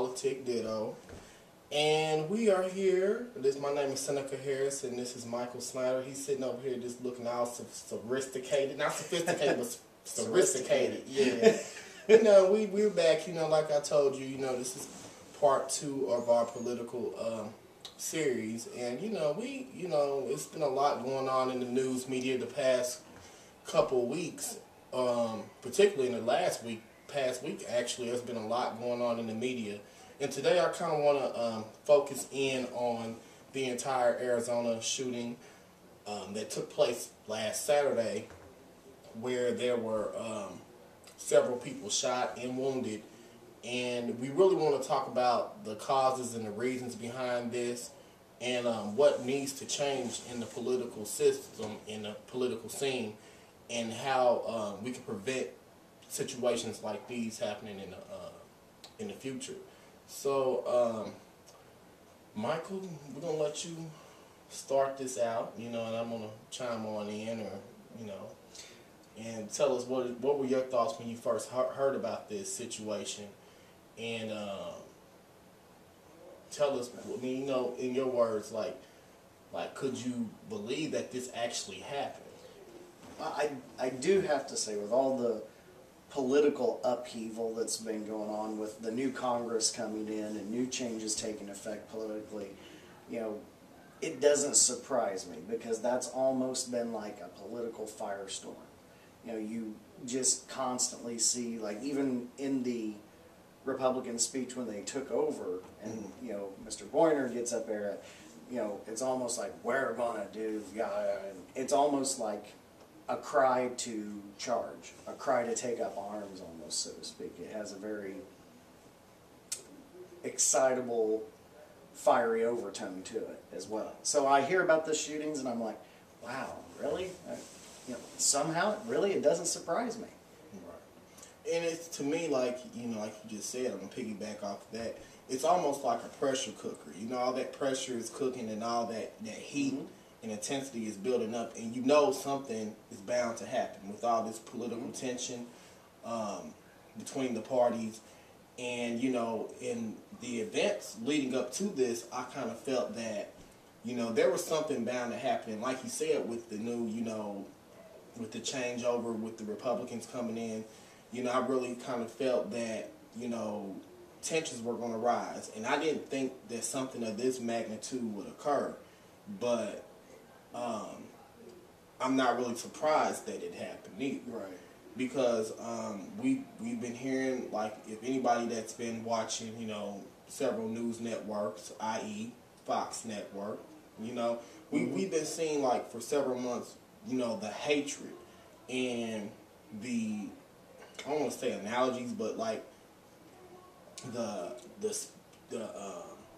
Politic, Diddo. And we are here. My name is Senica Harris, and this is Michael Snyder. He's sitting over here just looking all sophisticated. Not sophisticated, but sophisticated. Yeah. We're back, like I told you, this is part 2 of our political series. And, it's been a lot going on in the news media the past couple of weeks, particularly in the past week actually. There's been a lot going on in the media. And today I kind of want to focus in on the entire Arizona shooting that took place last Saturday, where there were several people shot and wounded. And we really want to talk about the causes and the reasons behind this, and what needs to change in the political system, in the political scene, and how we can prevent situations like these happening in the future. So, Michael, we're going to let you start this out, and I'm going to chime on in, and tell us what were your thoughts when you first heard about this situation, and tell us, in your words, like could you believe that this actually happened? I do have to say, with all the political upheaval that's been going on, with the new Congress coming in and new changes taking effect politically, it doesn't surprise me, because that's almost been like a political firestorm. You just constantly see, like, even in the Republican speech when they took over, and Mr. Boyner gets up there, it's almost like, we're gonna do, and it's almost like a cry to charge, a cry to take up arms, almost, so to speak. It has a very excitable, fiery overtone to it as well. So I hear about the shootings and I'm like, wow, really? Somehow, it doesn't surprise me. Right. And it's, to me, like you just said, I'm going to piggyback off of that, it's almost like a pressure cooker. All that pressure is cooking, and all that heat and intensity is building up, and something is bound to happen with all this political tension between the parties. And in the events leading up to this, I kind of felt that there was something bound to happen. Like you said, with the new with the changeover, with the Republicans coming in, I really kind of felt that tensions were going to rise, and I didn't think that something of this magnitude would occur, but I'm not really surprised that it happened either. Right. Because we've been hearing, like, if anybody that's been watching, several news networks, i.e. Fox Network, we've been seeing, like, for several months, the hatred and I don't want to say analogies, but like the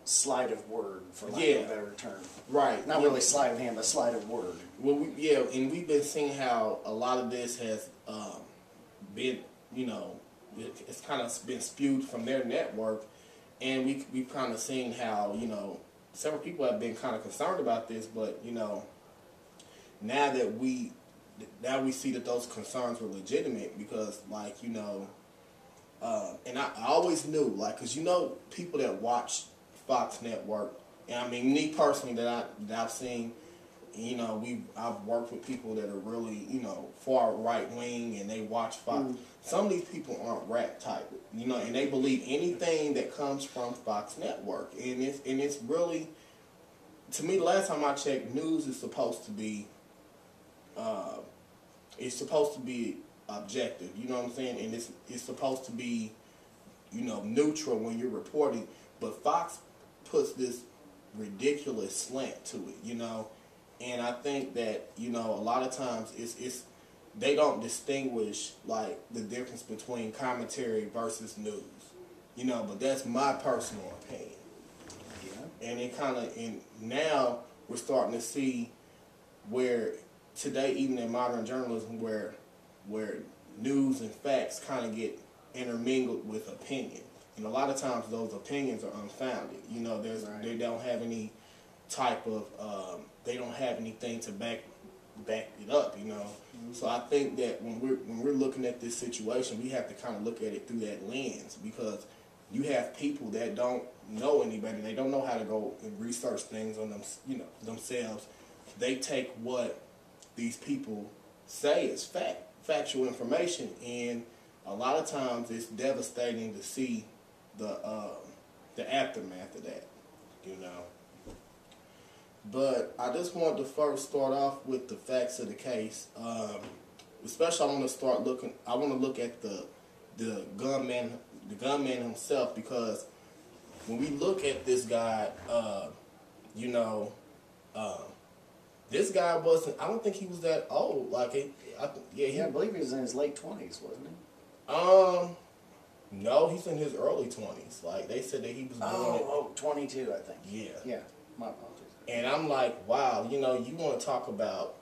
sleight of word, for lack of a better term. Right. Not really sleight of hand, but sleight of word. Well, and we've been seeing how a lot of this has been, it's kind of been spewed from their network, and we've kind of seen how, several people have been kind of concerned about this, but, now we see that those concerns were legitimate, because, like, and I always knew, like, because people that watch Fox Network, and I mean, me personally, that I've seen, I've worked with people that are really, far right wing, and they watch Fox. Some of these people aren't rat type, and they believe anything that comes from Fox Network, and it's really, to me, the last time I checked, news is supposed to be, objective, you know what I'm saying, and it's supposed to be, neutral when you're reporting, but Fox puts this ridiculous slant to it, and I think that, a lot of times they don't distinguish, like, the difference between commentary versus news, but that's my personal opinion. Yeah. And now we're starting to see where today, even in modern journalism, where news and facts kind of get intermingled with opinion. And a lot of times those opinions are unfounded. They don't have any type of, they don't have anything to back it up, So I think that when we're looking at this situation, we have to kind of look at it through that lens, because you have people that don't know any better. They don't know how to go and research things on them, themselves. They take what these people say is factual information, and a lot of times it's devastating to see the aftermath of that, you know. But I just want to first start off with the facts of the case. Especially, I want to look at the gunman himself, because when we look at this guy, this guy wasn't. I don't think he was that old. Like, I believe he was in his late 20s, wasn't he? No, he's in his early 20s. Like, they said that he was born 22, I think. Yeah. Yeah, my apologies. And I'm like, wow, you want to talk about,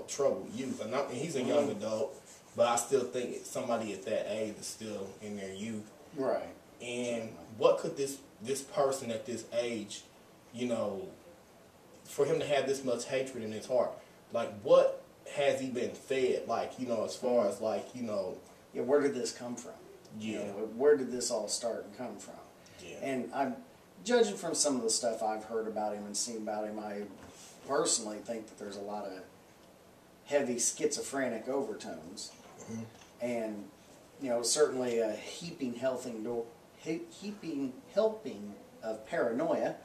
troubled youth. And he's a young adult, but I still think somebody at that age is still in their youth. Right. And what could this person at this age, for him to have this much hatred in his heart, like, what has he been fed? Like, as far as, like, Yeah, where did this come from? Yeah. Where did this all start and come from? Yeah. And I'm judging from some of the stuff I've heard about him and seen about him, I personally think that there's a lot of heavy schizophrenic overtones. Mm-hmm. And, certainly a heaping helping of paranoia,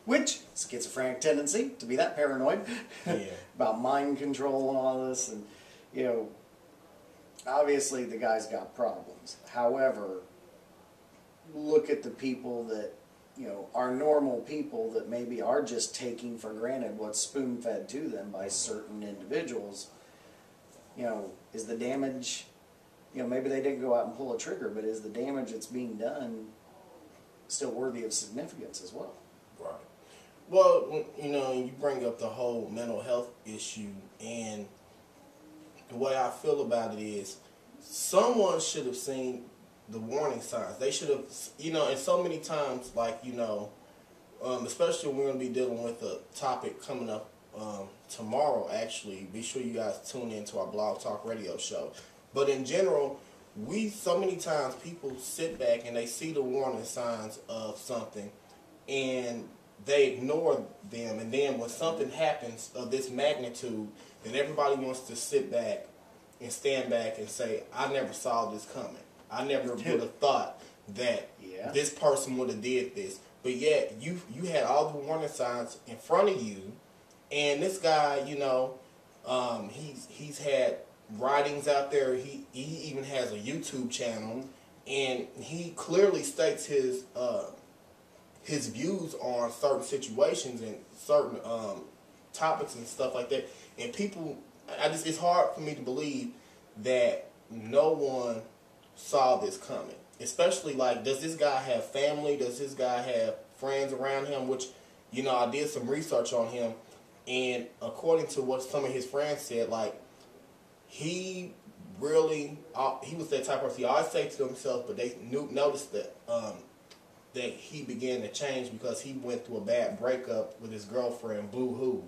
which, schizophrenic tendency to be that paranoid, about mind control and all this, and, obviously the guy's got problems. However, look at the people that, are normal people that maybe are just taking for granted what's spoon-fed to them by certain individuals. Is the damage, maybe they didn't go out and pull a trigger, but is the damage that's being done still worthy of significance as well? Right. Well, you bring up the whole mental health issue, and the way I feel about it is someone should have seen the warning signs. They should have, and so many times, like, especially when we're going to be dealing with a topic coming up tomorrow, actually. Be sure you guys tune in to our Blog Talk Radio show. But in general, so many times people sit back and they see the warning signs of something and they ignore them. And then when something happens of this magnitude, then everybody wants to sit back and stand back and say, I never saw this coming. I never would have thought that this person would have did this. But yet, you had all the warning signs in front of you, and this guy, he's had writings out there. He even has a YouTube channel, and he clearly states his views on certain situations and certain topics and stuff like that. And people, it's hard for me to believe that no one saw this coming. Especially, like, does this guy have family? Does this guy have friends around him? Which, I did some research on him, and according to what some of his friends said, like, he was that type of person. He always say to himself, but they noticed that that he began to change because he went through a bad breakup with his girlfriend, Boo Hoo.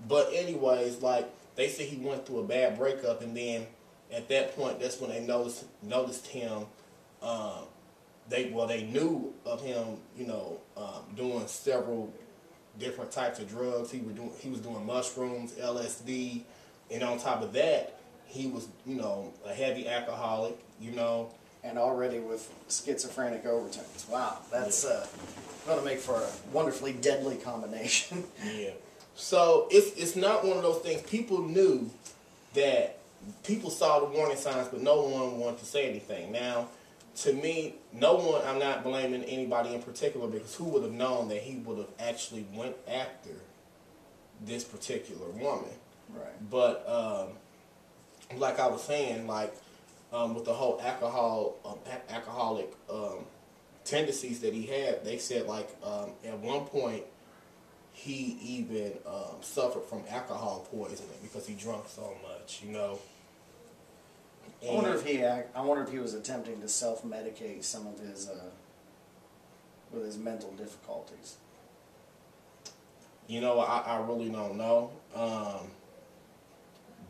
But anyways, like, they say he went through a bad breakup, and then at that point, that's when they noticed him. They knew of him, doing several different types of drugs. He was doing mushrooms, LSD, and on top of that, he was, a heavy alcoholic, And already with schizophrenic overtones. Wow, that's going to make for a wonderfully deadly combination. Yeah. So it's not one of those things. People knew that. People saw the warning signs, but no one wanted to say anything. Now, to me, I'm not blaming anybody in particular, because who would have known that he would have actually went after this particular woman? Right. But, like I was saying, like, with the whole alcoholic tendencies that he had, they said, like, at one point, he even suffered from alcohol poisoning because he drank so much, I wonder if he was attempting to self-medicate some of his with his mental difficulties. I really don't know.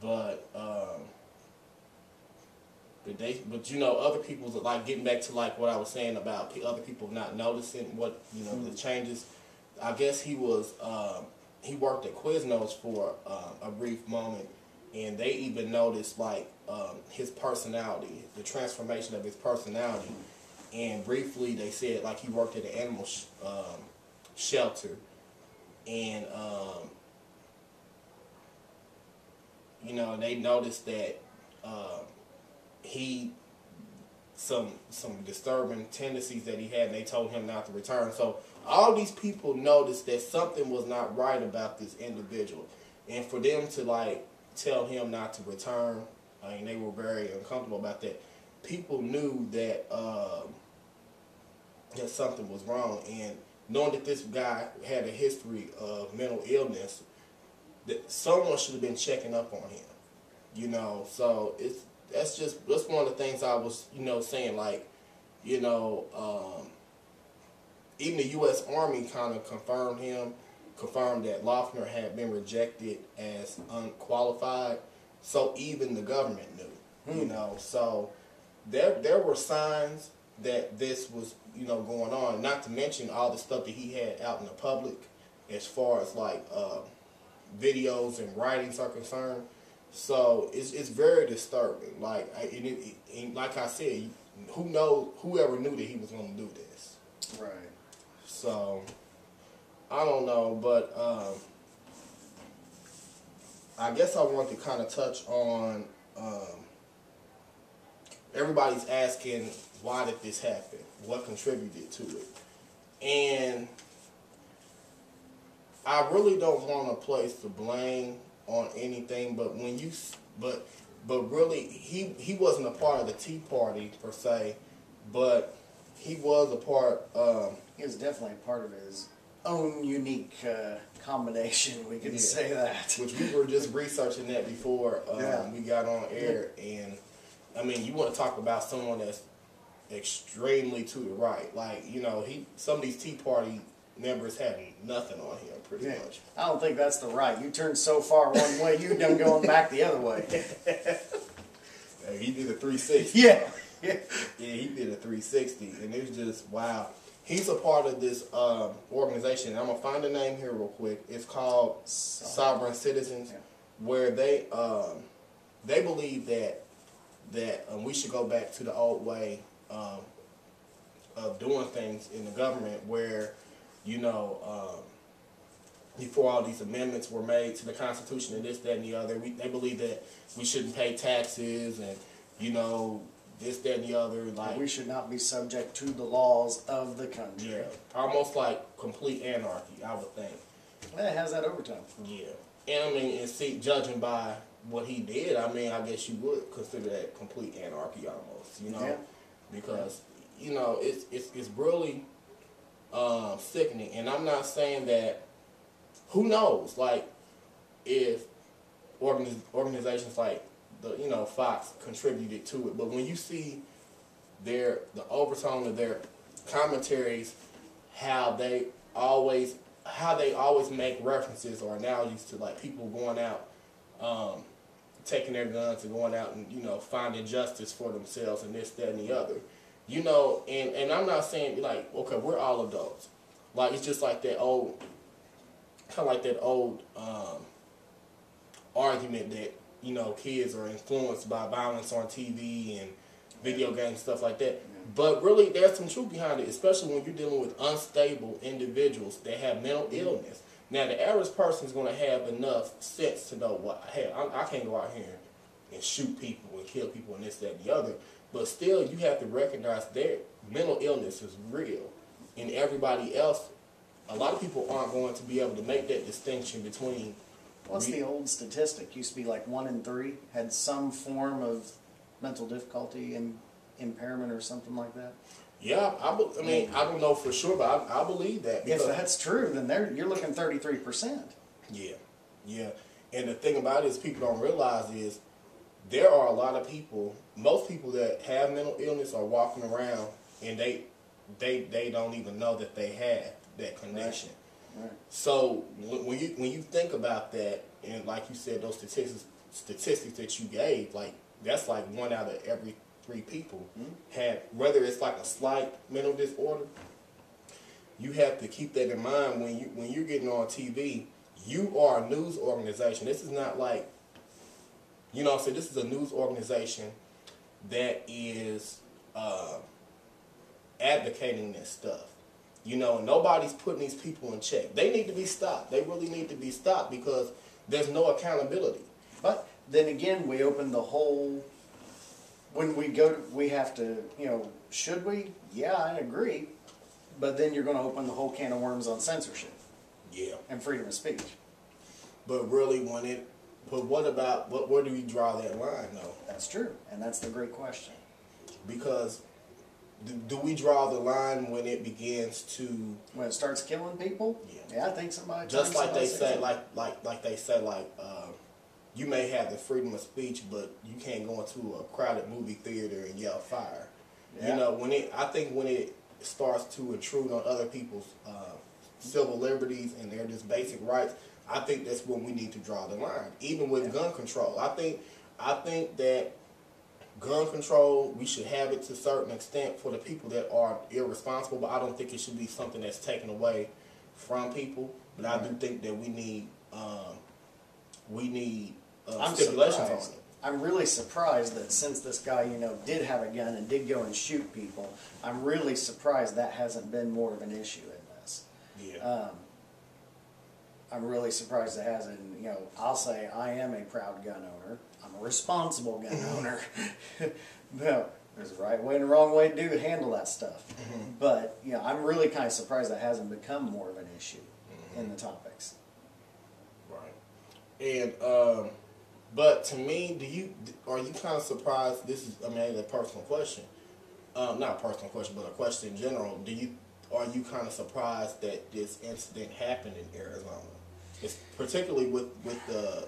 But but you know, other people's like getting back to like what I was saying about other people not noticing what the changes. I guess he was he worked at Quiznos for a brief moment, and they even noticed like his personality, the transformation of his personality. And briefly, they said like he worked at an animal shelter, and you know, they noticed that he some disturbing tendencies that he had, and they told him not to return. So all these people noticed that something was not right about this individual, and for them to like tell him not to return, I mean, they were very uncomfortable about that. People knew that that something was wrong, and knowing that this guy had a history of mental illness, that someone should have been checking up on him, you know. So that's one of the things I was saying, like, even the U.S. Army kind of confirmed that Loeffner had been rejected as unqualified. So even the government knew, you know. So there were signs that this was going on. Not to mention all the stuff that he had out in the public, as far as like videos and writings are concerned. So it's very disturbing. Like like I said, whoever knew that he was going to do this. Right. So I don't know, but I guess I want to kind of touch on. Everybody's asking, why did this happen? What contributed to it? And I really don't want to place the blame on anything, but but really he wasn't a part of the Tea Party per se, but he was a part. He was definitely a part of his own unique combination. We could say that. Which we were just researching that before we got on air, and I mean, you want to talk about someone that's extremely to the right, like some of these Tea Party members had nothing on him, pretty much. I don't think that's the right. You turned so far one way, you done going back the other way. He did a 360. Yeah, he did a 360, and it was just wow. He's a part of this organization. I'm gonna find the name here real quick. It's called Sovereign Citizens, where they believe that we should go back to the old way of doing things in the government, where before all these amendments were made to the Constitution and this, that, and the other, they believe that we shouldn't pay taxes and this, that, and the other. Like, we should not be subject to the laws of the country. Yeah, almost like complete anarchy, I would think. Well, it has that overtone. Yeah, and I mean, judging by what he did, I mean, I guess you would consider that complete anarchy almost, because it's really sickening. And I'm not saying that. Who knows? Like, if organizations like the Fox contributed to it, but when you see the overtone of their commentaries, how they always make references or analogies to like people going out, taking their guns and going out and finding justice for themselves and this, that, and the other, and I'm not saying like, okay, we're all adults. Like, it's just like that old. Kind of like that old argument that kids are influenced by violence on TV and video games, stuff like that. But really, there's some truth behind it, especially when you're dealing with unstable individuals that have mental illness. Now, the average person is going to have enough sense to know what, hey, I can't go out here and shoot people and kill people and this, that, and the other. But still, you have to recognize their mental illness is real, and everybody else. A lot of people aren't going to be able to make that distinction between. What's the old statistic? Used to be like 1 in 3 had some form of mental difficulty and impairment or something like that. Yeah, I mean, I don't know for sure, but I believe that. If that's true, then you're looking 33%. Yeah. And the thing about it is, people don't realize is there are a lot of people. Most people that have mental illness are walking around and they don't even know that they have that connection. Right. So when you think about that, and like you said, those statistics that you gave, like that's like 1 out of every 3 people have, whether it's like a slight mental disorder, you have to keep that in mind when you're getting on TV. You are a news organization. This is not like, you know what I'm saying, this is a news organization that is advocating this stuff. You know, and nobody's putting these people in check. They need to be stopped. They really need to be stopped because there's no accountability. But then again, we open the whole, when we go to, we have to, you know, should we? Yeah, I agree. But then you're going to open the whole can of worms on censorship. Yeah. And freedom of speech. But really, what about, where do we draw that line, though? That's true. And that's the great question. Because do we draw the line when it begins to, when it starts killing people? Yeah, I think somebody. Just like they say, like they say, you may have the freedom of speech, but you can't go into a crowded movie theater and yell fire. Yeah. You know, I think when it starts to intrude on other people's civil liberties and their just basic rights, I think that's when we need to draw the line. Even with gun control, I think that gun control, we should have it to a certain extent for the people that are irresponsible, but I don't think it should be something that's taken away from people. But I do think that we need stipulations on it. I'm really surprised that since this guy, you know, did have a gun and did go and shoot people, I'm really surprised that hasn't been more of an issue in this. Yeah. I'm really surprised it hasn't. You know, I'll say I am a proud gun owner. I'm a responsible gun owner. No, there's a right way and a wrong way to handle that stuff. But, you know, I'm really kind of surprised that hasn't become more of an issue in the topics. Right. And, but to me, are you kind of surprised, this is, I mean, a personal question. Not a personal question, but a question in general. Are you kind of surprised that this incident happened in Arizona? It's particularly with the...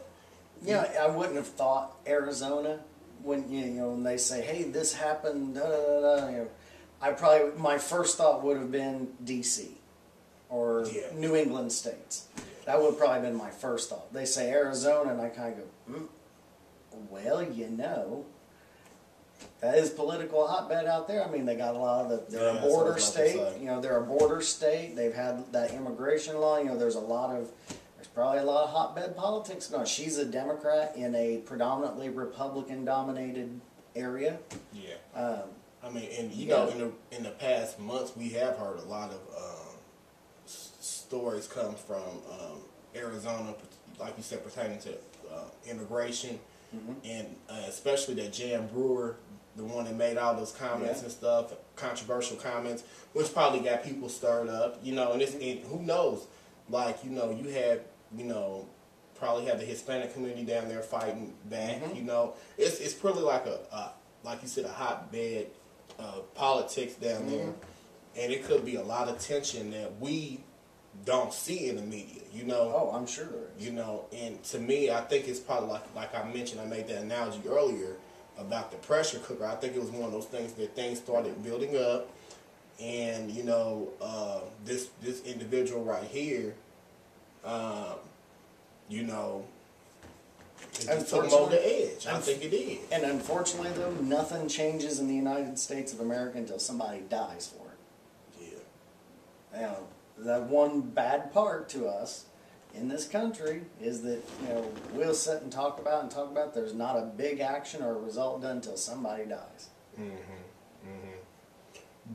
Yeah, I wouldn't have thought Arizona when when they say, "Hey, this happened." Da, da, da, da, you know, my first thought would have been D.C. or New England states. That would have probably been my first thought. They say Arizona, and I kind of go, well, you know, that is political hotbed out there. I mean, they got a lot of they're a border state. You know, they're a border state. They've had that immigration law. You know, there's probably a lot of hotbed politics going on. She's a Democrat in a predominantly Republican-dominated area. Yeah. I mean, and you know, in the past months, we have heard a lot of stories come from Arizona, like you said, pertaining to immigration, and especially that Jan Brewer, the one that made all those comments and stuff, controversial comments, which probably got people stirred up. You know, and who knows? Like, you know, you had, you know, probably have the Hispanic community down there fighting back. You know, it's pretty like like you said, a hotbed politics down there, and it could be a lot of tension that we don't see in the media. You know. Oh, I'm sure there is. You know, and to me, I think it's probably like I mentioned. I made that analogy earlier about the pressure cooker. I think it was one of those things that things started building up, and you know, this individual right here. You know, it just took them over the edge. I think it did. And unfortunately, though, nothing changes in the United States of America until somebody dies for it. Yeah. You know, that one bad part to us in this country is that, you know, we'll sit and talk about. There's not a big action or a result done until somebody dies.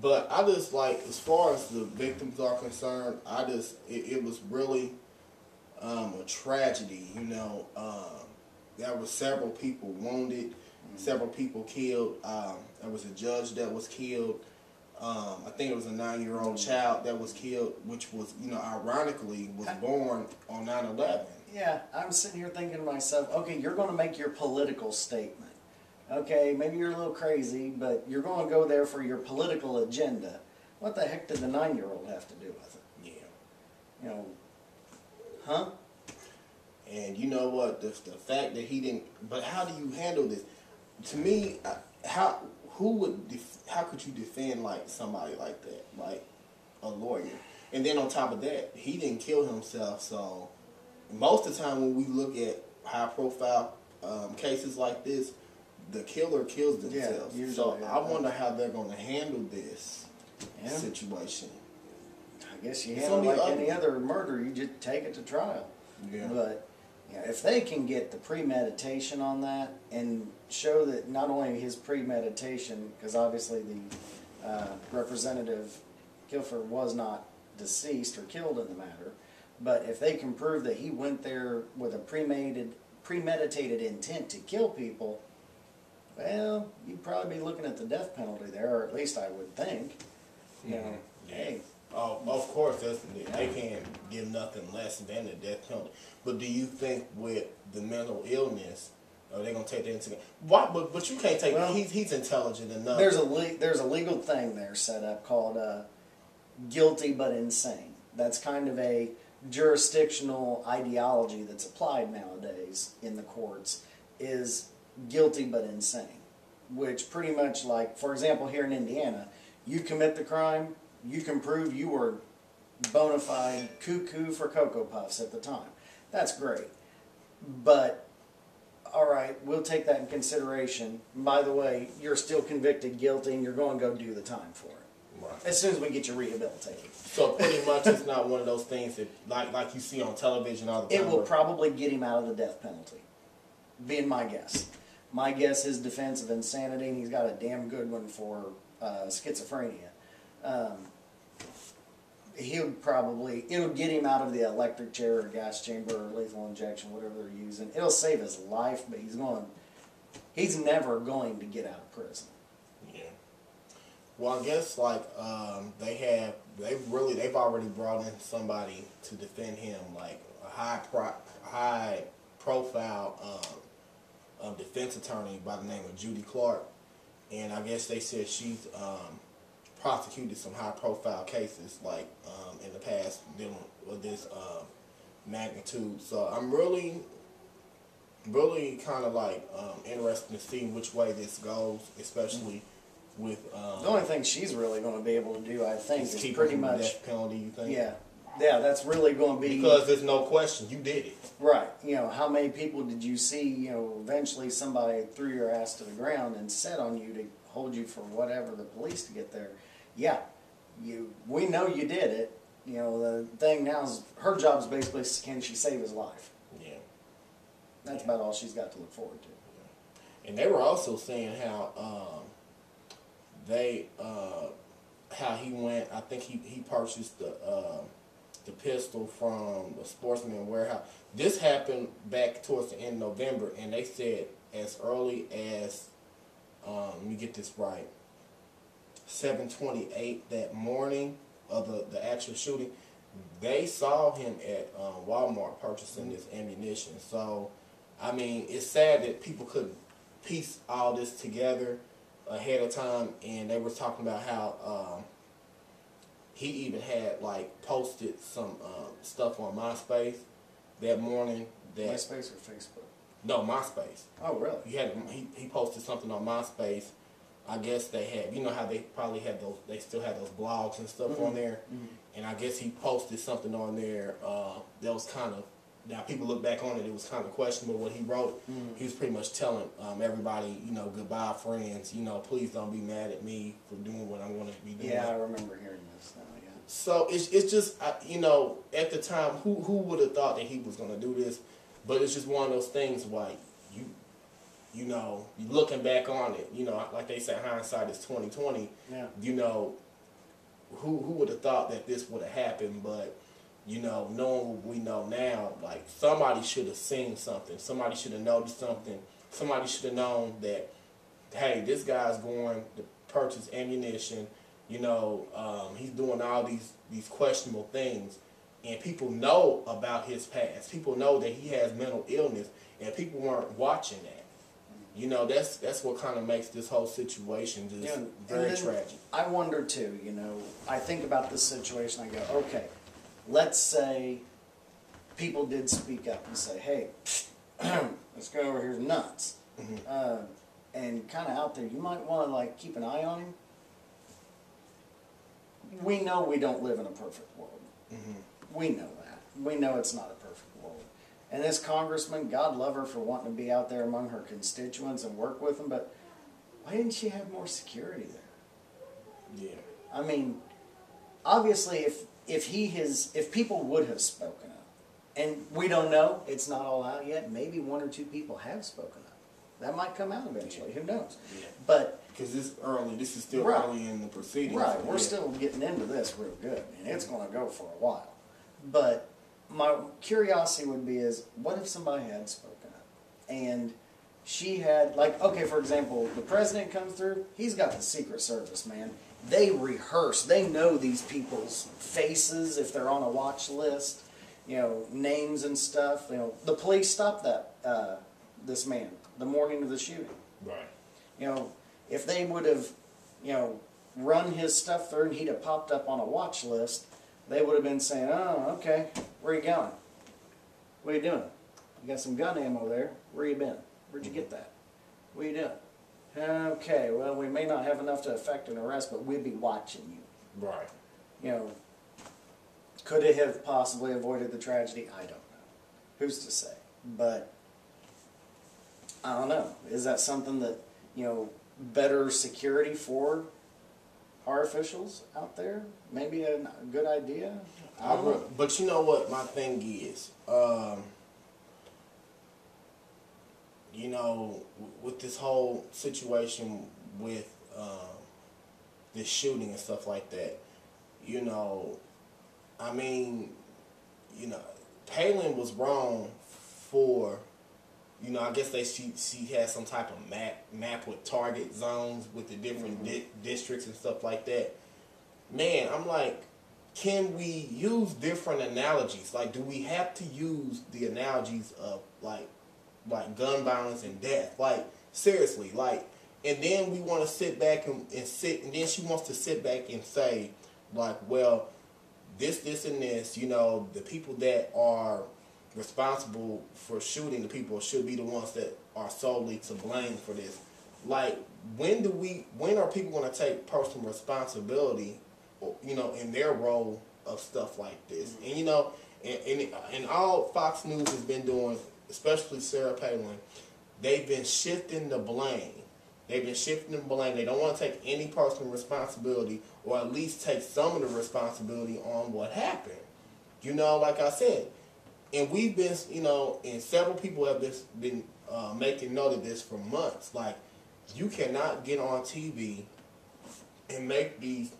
But I just like, as far as the victims are concerned, it was really a tragedy. You know, there were several people wounded, several people killed. There was a judge that was killed. I think it was a 9-year-old child that was killed, which was, you know, ironically, was born on 9/11. Yeah, I'm sitting here thinking to myself, okay, you're going to make your political statement. Okay, maybe you're a little crazy, but you're going to go there for your political agenda. What the heck did the 9-year-old have to do with it? Yeah. You know, huh? And you know what? The fact that he didn't. But how do you handle this? To me, how could you defend like somebody like that, like a lawyer? And then on top of that, he didn't kill himself. So most of the time when we look at high-profile cases like this, the killer kills themselves. Usually, So I wonder how they're going to handle this situation. I guess you handle it like any other murder. You just take it to trial. Yeah. But if they can get the premeditation on that and show that not only his premeditation, because obviously the Representative Guilford was not deceased or killed in the matter, but if they can prove that he went there with a premeditated intent to kill people, well, you'd probably be looking at the death penalty there, or at least I would think. You know, hey. Oh, of course, they can't give nothing less than the death penalty. But do you think with the mental illness, are they gonna take that into? Why? But you can't take. Well, he's intelligent enough. There's a legal thing there set up called guilty but insane. That's kind of a jurisdictional ideology that's applied nowadays in the courts. Is guilty but insane, which pretty much, like, for example, here in Indiana, you commit the crime, you can prove you were bona fide cuckoo for Cocoa Puffs at the time. That's great. But, all right, we'll take that in consideration. By the way, you're still convicted guilty and you're going to go do the time for it. Right. As soon as we get you rehabilitated. So pretty much it's not one of those things that, like you see on television all the time. It will probably get him out of the death penalty, being my guess. My guess is defense of insanity, and he's got a damn good one for schizophrenia. It'll get him out of the electric chair or gas chamber or lethal injection, whatever they're using. It'll save his life, but he's never going to get out of prison. Yeah. Well, I guess like they've already brought in somebody to defend him, like a high profile defense attorney by the name of Judy Clark, and I guess they said she's prosecuted some high-profile cases like in the past dealing with this magnitude. So I'm really kind of like interested to see which way this goes, especially with the only thing she's really going to be able to do, I think, is pretty much death penalty. You think? Yeah, that's really going to be because there's no question you did it. Right. How many people did you see? Eventually somebody threw your ass to the ground and set on you to hold you for whatever the police to get there. Yeah, we know you did it. The thing now is her job is basically, can she save his life? Yeah. That's about all she's got to look forward to. Yeah. And they were also saying how how he went. I think he purchased the pistol from a Sportsman warehouse. This happened back towards the end of November, and they said as early as let me get this right. 7:28 that morning of the actual shooting, they saw him at Walmart purchasing this ammunition. So, I mean, it's sad that people couldn't piece all this together ahead of time, and they were talking about how he even had posted some stuff on MySpace that morning. MySpace or Facebook? No, MySpace. Oh, really? He posted something on MySpace. I guess they had, how they probably had those, they still had those blogs and stuff on there. Mm-hmm. And I guess he posted something on there that was kind of, now people look back on it, it was kind of questionable what he wrote. Mm-hmm. He was pretty much telling everybody, goodbye friends, please don't be mad at me for doing what I'm going to be doing. Yeah, I remember hearing this now, yeah. So it's just, at the time, who would have thought that he was going to do this? But it's just one of those things like, you looking back on it, like they say, hindsight is 20/20. Yeah. Who would have thought that this would have happened? But knowing what we know now, like somebody should have seen something. Somebody should have noticed something. Somebody should have known that, hey, this guy's going to purchase ammunition. He's doing all these questionable things, and people know about his past. People know that he has mental illness, and people weren't watching that. That's what kind of makes this whole situation just very tragic. I wonder too, I think about this situation, I go, okay, let's say people did speak up and say, hey, this guy over here's nuts. Mm-hmm. And kind of out there, you might want to keep an eye on him. We know we don't live in a perfect world. Mm-hmm. We know that. We know it's not a perfect world. And this congressman, God love her for wanting to be out there among her constituents and work with them, but why didn't she have more security there? Yeah. I mean, obviously, if people would have spoken up, and we don't know, it's not all out yet. Maybe one or two people have spoken up. That might come out eventually. Who knows? Yeah. But because this early, this is still right. early in the proceedings. Right, we're still getting into this real good, and it's going to go for a while. But my curiosity would be is, what if somebody had spoken up? And she had, like, okay, for example, the president comes through, he's got the Secret Service, man. They rehearse. They know these people's faces if they're on a watch list, you know, names and stuff. You know, the police stopped that, this man, the morning of the shooting. Right. You know, if they would have, you know, run his stuff through and he'd have popped up on a watch list, they would have been saying, oh, okay, where you going? What are you doing? You got some gun ammo there. Where you been? Where'd you get that? What are you doing? Okay, well, we may not have enough to effect an arrest, but we'll be watching you. Right. You know, could it have possibly avoided the tragedy? I don't know. Who's to say? But I don't know. Is that something that, you know, better security for our officials out there? Maybe a good idea? I don't know. But you know what my thing is? You know, with this whole situation with this shooting and stuff like that, you know, I mean, you know, Palin was wrong for, you know, I guess she had some type of map with target zones with the different districts and stuff like that. Man, I'm like, can we use different analogies? Like, do we have to use the analogies of like gun violence and death? Like, seriously, like, and then we want to sit back and sit, and then she wants to sit back and say, like, well, this, and this, you know, the people that are responsible for shooting the people should be the ones that are solely to blame for this. Like, when are people going to take personal responsibility, you know, in their role of stuff like this? And, you know, and all Fox News has been doing, especially Sarah Palin, they've been shifting the blame. They don't want to take any personal responsibility, or at least take some of the responsibility on what happened. You know, like I said, and we've been, you know, and several people have been making note of this for months. Like, you cannot get on TV and make these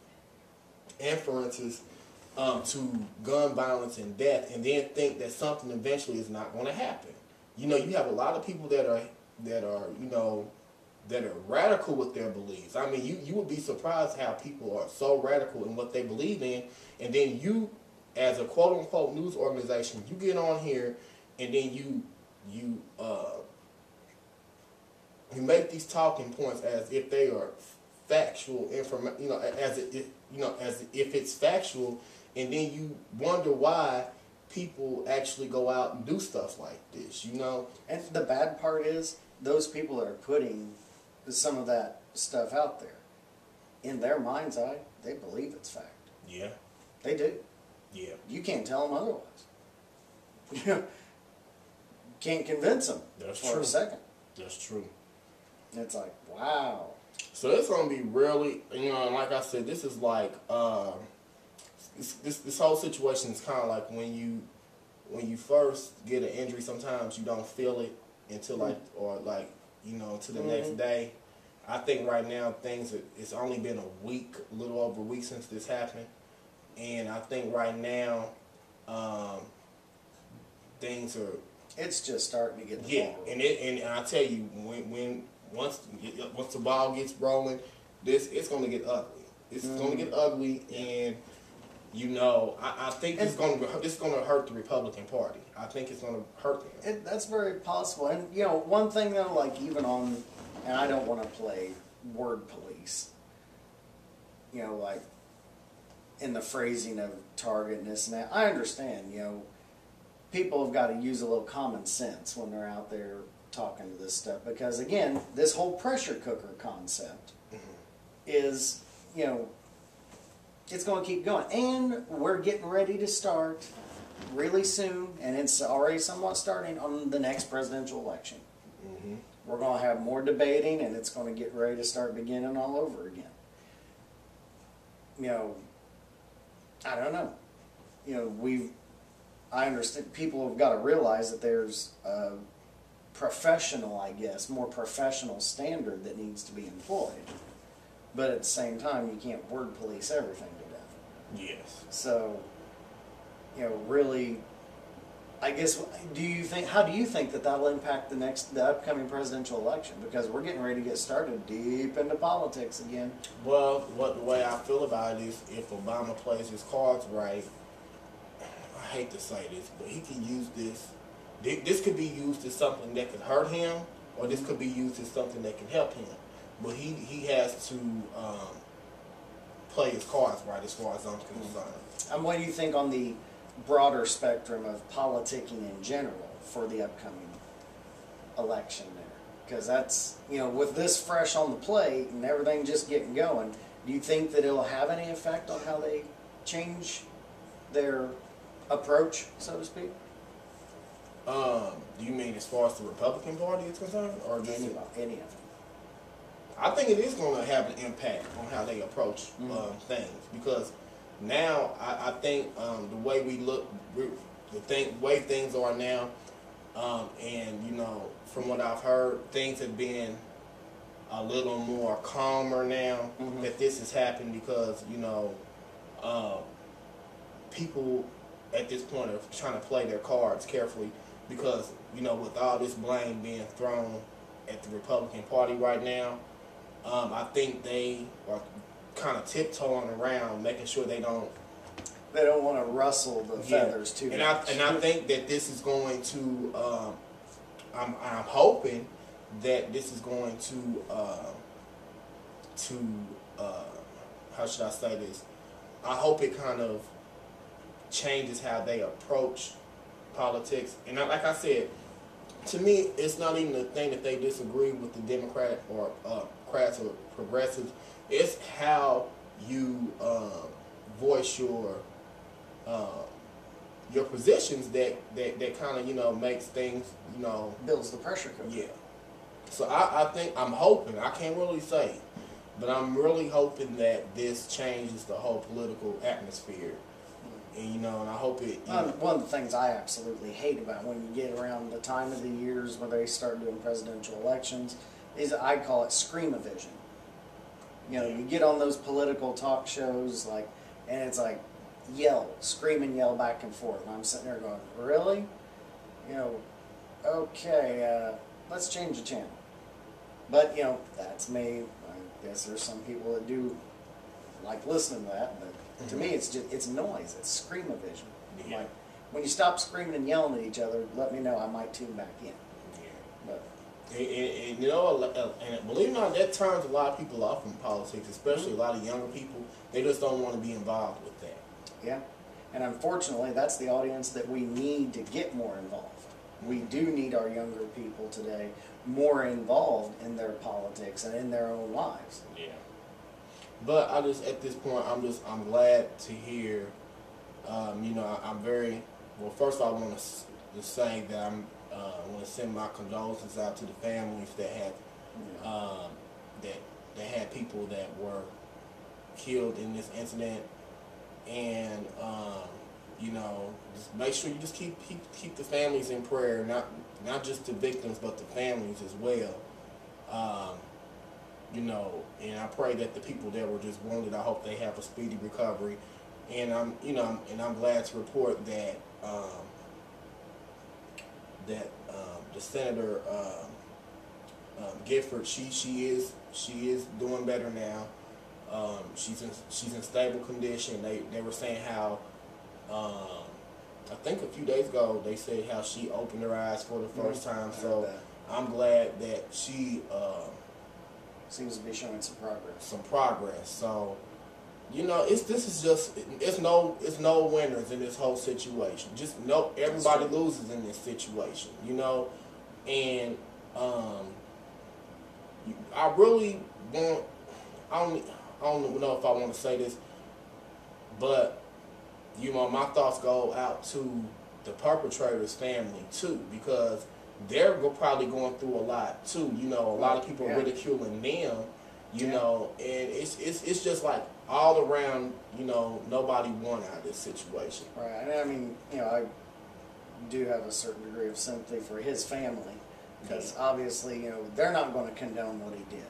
inferences to gun violence and death, and then think that something eventually is not going to happen. You know, you have a lot of people that are you know, that are radical with their beliefs. I mean, you would be surprised how people are so radical in what they believe in, and then you, as a quote unquote news organization, you get on here and then you make these talking points as if they are factual information, you know, as if it's factual, and then you wonder why people actually go out and do stuff like this, you know. And the bad part is, those people that are putting some of that stuff out there, in their mind's eye, they believe it's fact. Yeah. They do. Yeah. You can't tell them otherwise. Can't convince them for a second. That's true. It's like, wow. So it's going to be really, you know, like I said, this is like, this whole situation is kind of like when you first get an injury, sometimes you don't feel it until you know, to the next day. I think right now it's only been a week, a little over a week since this happened. And I think right now, things are... It's just starting to get the ball rolling. And I tell you, once the ball gets rolling, it's going to get ugly. It's going to get ugly, and you know, I think it's going to hurt the Republican Party. I think it's going to hurt them. That's very possible. And you know, one thing though, like even on, and I don't want to play word police. You know, like in the phrasing of target and this and that. I understand. You know, people have got to use a little common sense when they're out there talking to this stuff, because again, this whole pressure cooker concept is, you know, it's going to keep going, and we're getting ready to start really soon, and it's already somewhat starting on the next presidential election. We're going to have more debating, and it's going to get ready to start beginning all over again. You know, I don't know. You know, I understand people have got to realize that there's a professional, I guess, more professional standard that needs to be employed. But at the same time, you can't word police everything to death. Yes. So, you know, really, I guess, how do you think that that'll impact the upcoming presidential election? Because we're getting ready to get started deep into politics again. Well, the way I feel about it is, if Obama plays his cards right, I hate to say this, but he can use this. This could be used as something that could hurt him, or this could be used as something that can help him. But he has to play his cards right, as far as I'm concerned. And what do you think on the broader spectrum of politicking in general for the upcoming election there? Because that's, you know, with this fresh on the plate and everything just getting going, do you think that it'll have any effect on how they change their approach, so to speak? Do you mean as far as the Republican Party is concerned, or just Any of them? I think it is going to have an impact on how they approach things, because now I think the way we look, the way things are now, and you know, from what I've heard, things have been a little more calmer now that this has happened, because you know, people at this point are trying to play their cards carefully, because you know, with all this blame being thrown at the Republican Party right now, I think they are kind of tiptoeing around, making sure they don't want to rustle the feathers too much. And I think that this is going to, I'm hoping that this is going to how should I say this? I hope it kind of changes how they approach politics. And like I said, to me, it's not even the thing that they disagree with the Democrat or Democrats or progressives. It's how you voice your positions that kind of, you know, makes things, you know, builds the pressure cooker. Yeah. So I think, I'm hoping, I can't really say, but I'm really hoping that this changes the whole political atmosphere. And, you know, and I hope it... One of the things I absolutely hate about when you get around the time of the years where they start doing presidential elections is, I call it scream-o-vision. You know, you get on those political talk shows, like, and it's like, scream and yell back and forth. And I'm sitting there going, really? You know, okay, let's change the channel. But, you know, that's me. I guess there's some people that do like listening to that, but to me, it's noise. It's scream-o-vision. Yeah. Like, when you stop screaming and yelling at each other, let me know. I might tune back in. Yeah. But and you know, and believe it or not, that turns a lot of people off from politics, especially a lot of younger people. They just don't want to be involved with that. yeah, and unfortunately, that's the audience that we need to get more involved. We do need our younger people today more involved in their politics and in their own lives. Yeah. But I just, at this point, I'm glad to hear, you know, I'm very, well, first of all, I want to say that I want to send my condolences out to the families that had, that had people that were killed in this incident. And, you know, just make sure you just keep the families in prayer, not just the victims, but the families as well. You know, and I pray that the people that were just wounded, I hope they have a speedy recovery. And I'm glad to report that the Senator Gifford, she is doing better now. She's in stable condition. They were saying how I think a few days ago they said how she opened her eyes for the first time. So I'm glad that she seems to be showing some progress. So, you know, it's no winners in this whole situation. Just everybody loses in this situation, you know. And I really want, I don't know if I want to say this, but you know, my thoughts go out to the perpetrator's family too, because they're probably going through a lot too. You know, a lot of people ridiculing them. You know, and it's just like all around. You know, nobody won out of this situation. Right. And I mean, you know, I do have a certain degree of sympathy for his family, because obviously, you know, they're not going to condone what he did.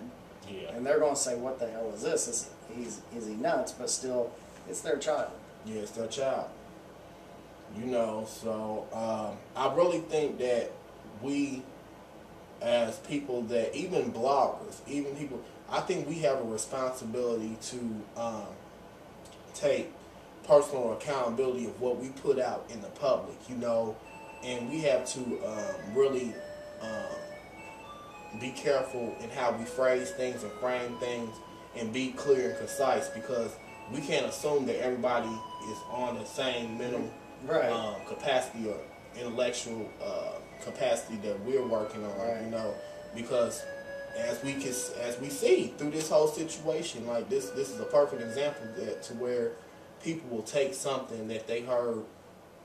Yeah. And they're going to say, "What the hell is this? Is he nuts?" But still, it's their child. Yeah, it's their child. You know, so I really think that we, as people that, even bloggers, even people, I think we have a responsibility to take personal accountability of what we put out in the public, you know, and we have to really be careful in how we phrase things and frame things and be clear and concise, because we can't assume that everybody is on the same mental capacity or intellectual capacity that we're working on, you know, because as we see through this whole situation, like this is a perfect example that to where people will take something that they heard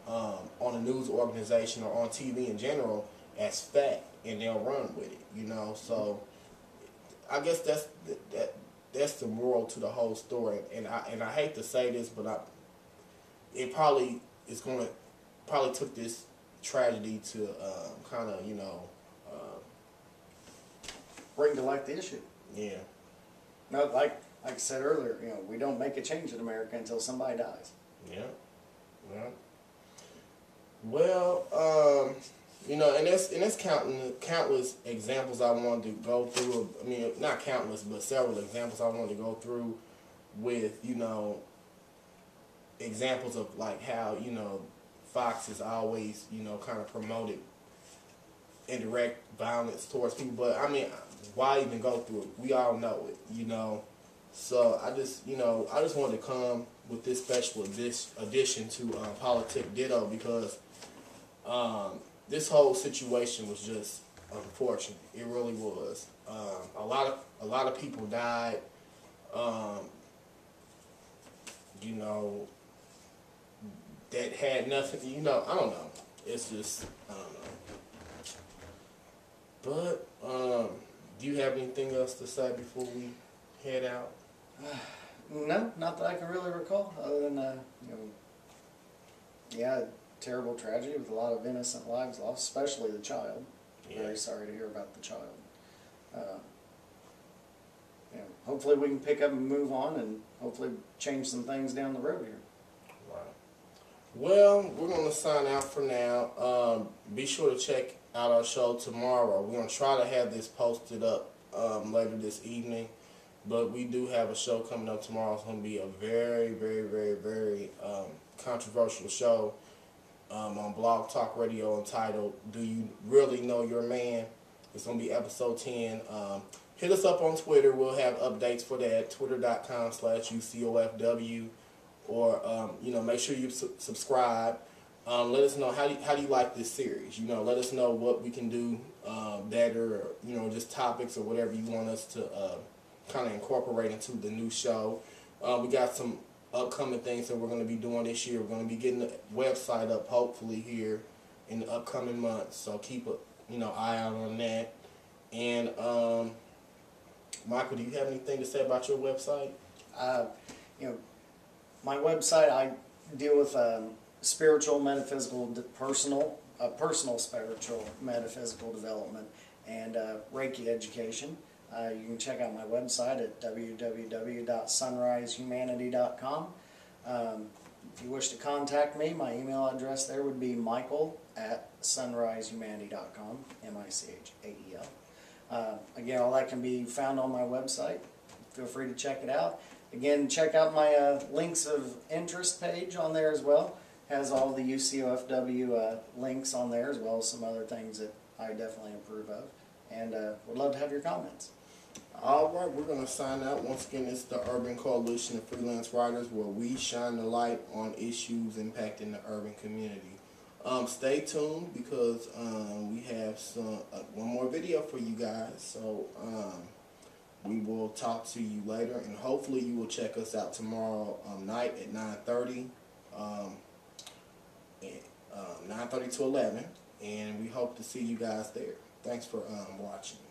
on a news organization or on TV in general as fact, and they'll run with it, you know. So I guess that's the moral to the whole story, and I hate to say this, but it probably took this tragedy to kind of, you know, bring to light the issue. Yeah. No, like I said earlier, you know, we don't make a change in America until somebody dies. Yeah. Yeah. Well, you know, and that's countless examples I wanted to go through. I mean, not countless, but several examples I wanted to go through with, you know, examples of like how, you know, Fox has always, you know, kind of promoted indirect violence towards people. But I mean, why even go through it? We all know it, you know. So I just wanted to come with this special addition to Politic Diddo, because this whole situation was just unfortunate. It really was. A lot of people died. You know, that had nothing. You know, I don't know. It's just, I don't know. But do you have anything else to say before we head out? No, not that I can really recall, other than you know, yeah, terrible tragedy with a lot of innocent lives lost, especially the child. Yeah. Very sorry to hear about the child. You know, hopefully we can pick up and move on, and hopefully change some things down the road here. Right. Well, we're going to sign out for now. Be sure to check out our show tomorrow. We're going to try to have this posted up later this evening. But we do have a show coming up tomorrow. It's going to be a very, very, very, very controversial show on Blog Talk Radio, entitled "Do You Really Know Your Man?" It's going to be episode 10. Hit us up on Twitter. We'll have updates for that. Twitter.com/UCOFW. Or, you know, make sure you subscribe. Let us know how do you like this series. You know, let us know what we can do better, or, you know, just topics or whatever you want us to kind of incorporate into the new show. We got some upcoming things that we're going to be doing this year. We're going to be getting the website up hopefully here in the upcoming months. So keep a eye out on that. And Michael, do you have anything to say about your website? You know, my website, I deal with spiritual, metaphysical, personal spiritual, metaphysical development, and Reiki education. You can check out my website at www.sunrisehumanity.com. If you wish to contact me, my email address there would be michael@sunrisehumanity.com, MICHAEL. Again, all that can be found on my website. Feel free to check it out. Again, check out my links of interest page on there as well. Has all the UCOFW links on there, as well as some other things that I definitely approve of. And would love to have your comments. All right, we're going to sign out. Once again, it's the Urban Coalition of Freelance Writers, where we shine the light on issues impacting the urban community. Stay tuned, because we have one more video for you guys. So we will talk to you later, and hopefully you will check us out tomorrow night at 9:30 at 9:30 to 11, and we hope to see you guys there. Thanks for watching.